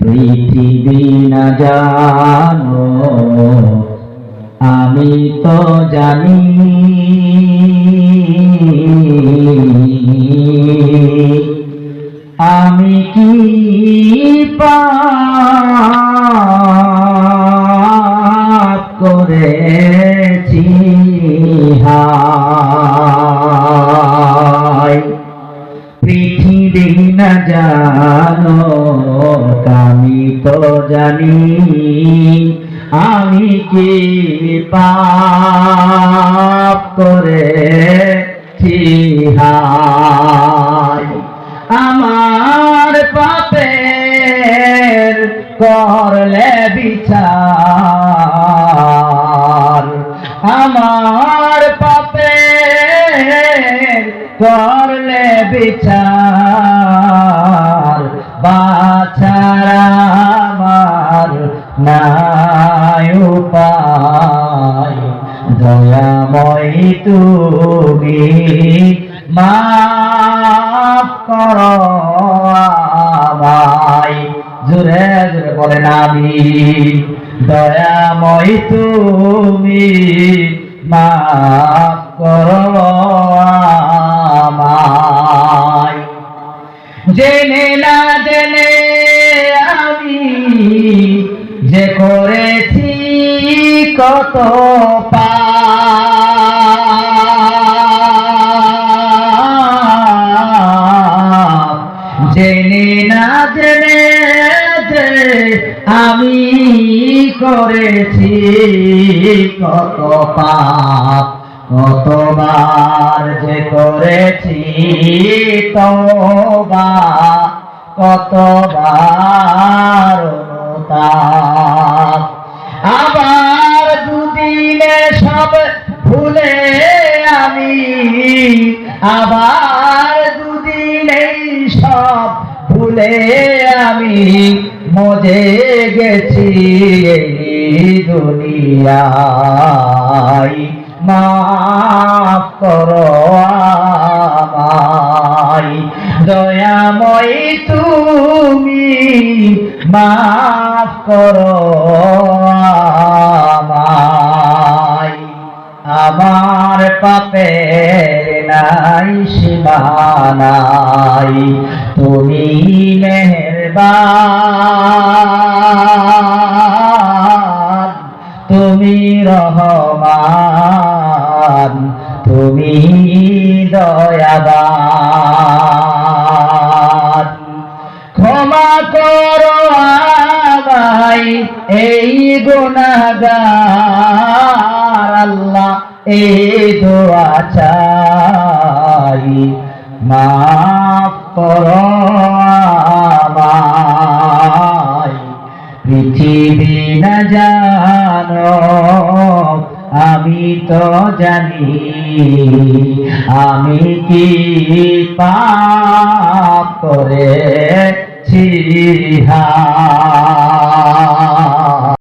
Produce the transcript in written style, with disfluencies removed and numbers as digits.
পৃথিবী না জানো আমি তো জানি, আমি কি পাপ করেছি হায়। পৃথিবী না জানো আমি তো জানি, আমি কি পাপ করেছি হায়। আমার পাপের করলে বিচার, আমার পাপের করলে বিচার, বাছার আমার নাই উপায়। দয়াময় তুমি মাফ করো আমায়। জোরে জোরে বলেন আমিন। দয়াময় তুমি মাফ করো আমায়। জেনে না জেনে আমি যে করেছি কত পাপ, জেনে না জেনে যে আমি করেছি কত পাপ। কতবার যে করেছি তওবা, কতবার অনুতাপ। আবার দুদিনে সব ভুলে আমি, আবার দুদিনে সব ভুলে আমি মজে গেছি এই দুনিয়ায়। মাফ করো আমায়। দয়াময় তুমি মাফ করো আমায়। আমার পাপের নাই সীমানাই, তুমি মেহেরবান, তুমি রহমান, তুমি দয়াবান। ক্ষমা করো আমায় এই গুনাহগার আল্লাহ, এই দোয়া চাই মাফ করো আমায়। পৃথিবী না জানো আমি তো জানি, আমি কি পাপ করেছি হায়।